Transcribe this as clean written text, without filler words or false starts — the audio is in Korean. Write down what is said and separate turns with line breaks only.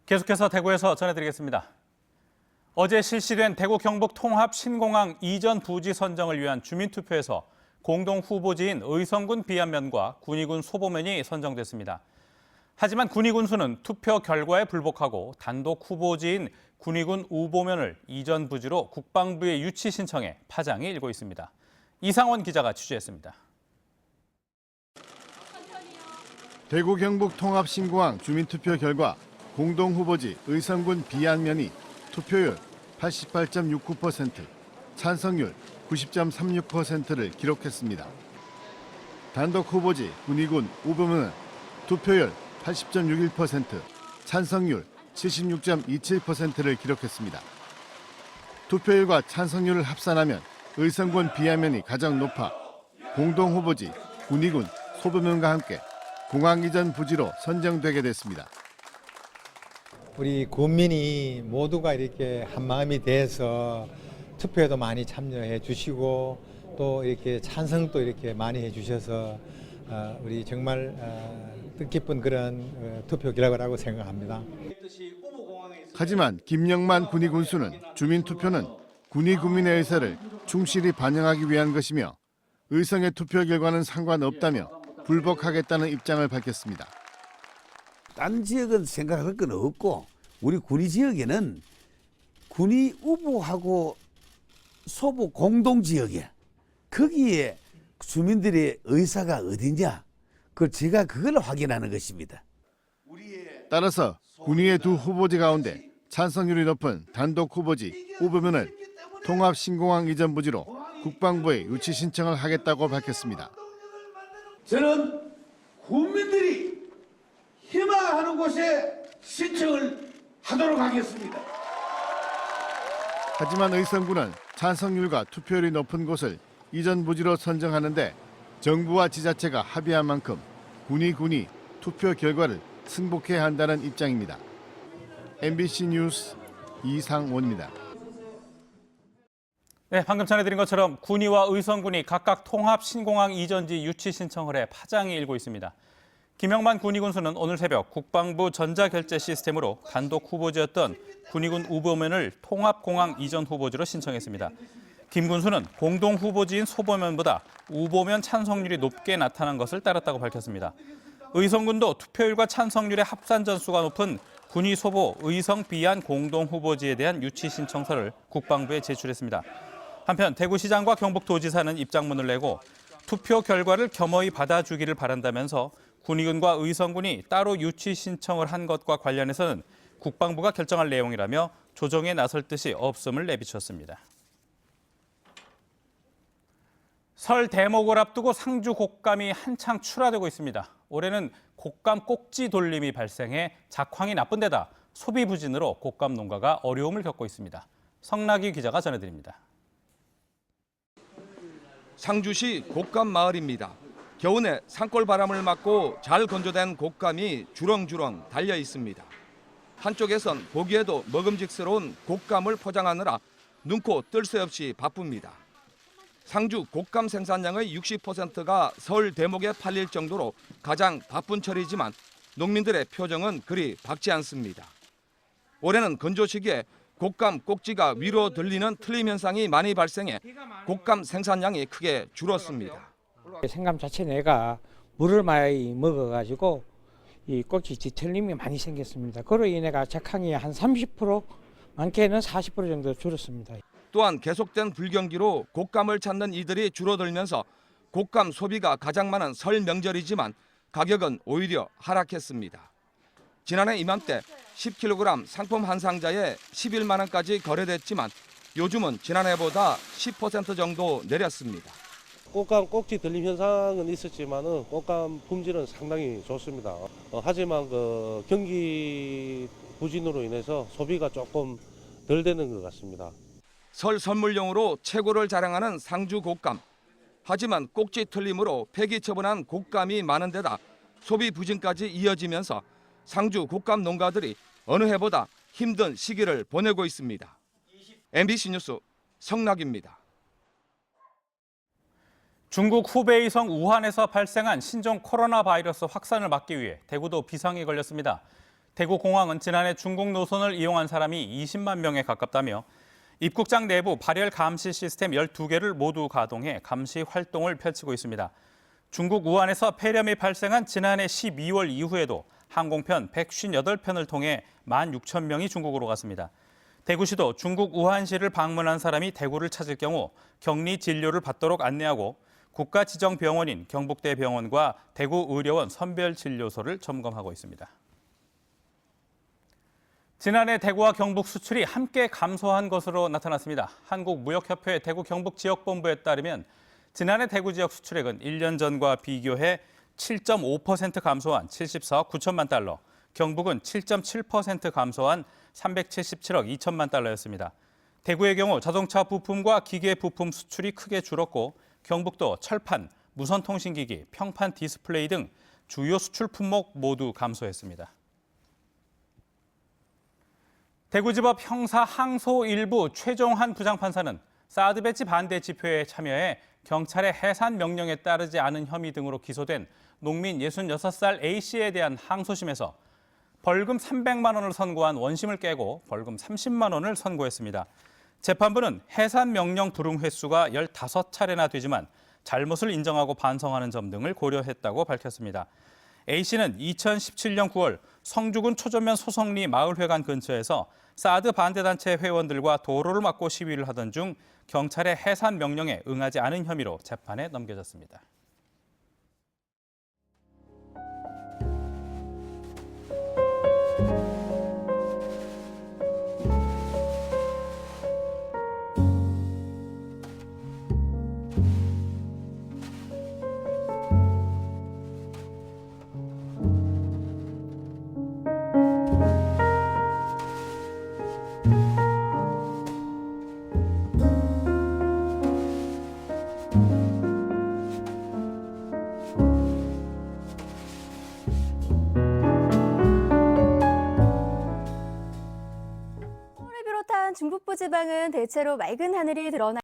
계속해서 대구에서 전해드리겠습니다. 어제 실시된 대구 경북 통합 신공항 이전 부지 선정을 위한 주민투표에서 공동 후보지인 의성군 비안면과 군위군 소보면이 선정됐습니다. 하지만 군위군수는 투표 결과에 불복하고 단독 후보지인 군위군 우보면을 이전 부지로 국방부에 유치 신청해 파장이 일고 있습니다. 이상원 기자가 취재했습니다.
대구 경북 통합 신공항 주민투표 결과 공동 후보지 의성군 비안면이 투표율 88.69%, 찬성률 90.36%를 기록했습니다. 단독 후보지 군위군 우보면은 투표율 80.61%, 찬성률 76.27%를 기록했습니다. 투표율과 찬성률을 합산하면 의성군 비안면이 가장 높아 공동 후보지 군위군 소보면과 함께 공항 이전 부지로 선정되게 됐습니다.
우리 군민이 모두가 이렇게 한 마음이 돼서 투표에도 많이 참여해 주시고 또 이렇게 찬성도 이렇게 많이 해 주셔서 우리 정말 뜻깊은 그런 투표 결과라고 생각합니다.
하지만 김영만 군위 군수는 주민투표는 군위 국민의 의사를 충실히 반영하기 위한 것이며 의성의 투표 결과는 상관없다며 불복하겠다는 입장을 밝혔습니다.
다른 지역은 생각할 건 없고 우리 군위 지역에는 군위 우보하고 소보 공동 지역에 거기에 주민들의 의사가 어디냐 제가 그걸 확인하는 것입니다.
따라서 군위의 두 후보지 가운데 찬성률이 높은 단독 후보지 우보면을 통합 신공항 이전 부지로 국방부에 유치 신청을 하겠다고 밝혔습니다.
저는 국민들이 희망하는 곳에 신청을 하도록 하겠습니다.
하지만 의성군은 찬성률과 투표율이 높은 곳을 이전 부지로 선정하는데 정부와 지자체가 합의한 만큼 군위 투표 결과를 승복해야 한다는 입장입니다. MBC 뉴스 이상원입니다.
네, 방금 전해드린 것처럼 군위와 의성군이 각각 통합 신공항 이전지 유치 신청을 해 파장이 일고 있습니다. 김영만 군위군수는 오늘 새벽 국방부 전자결제 시스템으로 단독 후보지였던 군위군 우보면을 통합공항 이전 후보지로 신청했습니다. 김 군수는 공동 후보지인 소보면보다 우보면 찬성률이 높게 나타난 것을 따랐다고 밝혔습니다. 의성군도 투표율과 찬성률의 합산 전수가 높은 군위 소보 의성 비안 공동 후보지에 대한 유치 신청서를 국방부에 제출했습니다. 한편 대구시장과 경북도지사는 입장문을 내고 투표 결과를 겸허히 받아주기를 바란다면서 군위군과 의성군이 따로 유치 신청을 한 것과 관련해서는 국방부가 결정할 내용이라며 조정에 나설 뜻이 없음을 내비쳤습니다. 설 대목을 앞두고 상주 곶감이 한창 출하되고 있습니다. 올해는 곶감 꼭지 돌림이 발생해 작황이 나쁜 데다 소비 부진으로 곶감 농가가 어려움을 겪고 있습니다. 성락이 기자가 전해드립니다.
상주시 곶감 마을입니다. 겨우내 산골바람을 맞고 잘 건조된 곶감이 주렁주렁 달려 있습니다. 한쪽에선 보기에도 먹음직스러운 곶감을 포장하느라 눈코 뜰 새 없이 바쁩니다. 상주 곶감 생산량의 60%가 설 대목에 팔릴 정도로 가장 바쁜 철이지만 농민들의 표정은 그리 밝지 않습니다. 올해는 건조 시기에 곶감 꼭지가 위로 들리는 틀림 현상이 많이 발생해 곶감 생산량이 크게 줄었습니다.
생감 자체 내가 물을 많이 먹어가지고 이 꼭지 뒤틀림이 많이 생겼습니다. 그로 인해 작황이 한 30%, 많게는 40% 정도 줄었습니다.
또한 계속된 불경기로 곶감을 찾는 이들이 줄어들면서 곶감 소비가 가장 많은 설 명절이지만 가격은 오히려 하락했습니다. 지난해 이맘때 10kg 상품 한 상자에 11만 원까지 거래됐지만 요즘은 지난해보다 10% 정도 내렸습니다.
곶감 꼭지 들림 현상은 있었지만은 곶감 품질은 상당히 좋습니다. 하지만 경기 부진으로 인해서 소비가 조금 덜 되는 것 같습니다.
설 선물용으로 최고를 자랑하는 상주 곶감. 하지만 꼭지 틀림으로 폐기 처분한 곶감이 많은 데다 소비 부진까지 이어지면서 상주 곶감 농가들이 어느 해보다 힘든 시기를 보내고 있습니다. MBC 뉴스 성락입니다.
중국 후베이성 우한에서 발생한 신종 코로나 바이러스 확산을 막기 위해 대구도 비상이 걸렸습니다. 대구 공항은 지난해 중국 노선을 이용한 사람이 20만 명에 가깝다며 입국장 내부 발열 감시 시스템 12개를 모두 가동해 감시 활동을 펼치고 있습니다. 중국 우한에서 폐렴이 발생한 지난해 12월 이후에도 항공편 158편을 통해 16,000명이 중국으로 갔습니다. 대구시도 중국 우한시를 방문한 사람이 대구를 찾을 경우 격리 진료를 받도록 안내하고 국가지정병원인 경북대병원과 대구의료원 선별진료소를 점검하고 있습니다. 지난해 대구와 경북 수출이 함께 감소한 것으로 나타났습니다. 한국무역협회 대구 경북지역본부에 따르면 지난해 대구 지역 수출액은 1년 전과 비교해 7.5% 감소한 74억 9천만 달러, 경북은 7.7% 감소한 377억 2천만 달러였습니다. 대구의 경우 자동차 부품과 기계 부품 수출이 크게 줄었고 경북도 철판, 무선통신기기, 평판 디스플레이 등 주요 수출 품목 모두 감소했습니다. 대구지법 형사 항소 일부 최종한 부장판사는 사드 배치 반대 집회에 참여해 경찰의 해산 명령에 따르지 않은 혐의 등으로 기소된 농민 66살 A씨에 대한 항소심에서 벌금 300만 원을 선고한 원심을 깨고 벌금 30만 원을 선고했습니다. 재판부는 해산 명령 불응 횟수가 15차례나 되지만 잘못을 인정하고 반성하는 점 등을 고려했다고 밝혔습니다. A씨는 2017년 9월 성주군 초전면 소성리 마을회관 근처에서 사드 반대단체 회원들과 도로를 막고 시위를 하던 중 경찰의 해산 명령에 응하지 않은 혐의로 재판에 넘겨졌습니다.
서울을 비롯한 중북부 지방은 대체로 맑은 하늘이 드러나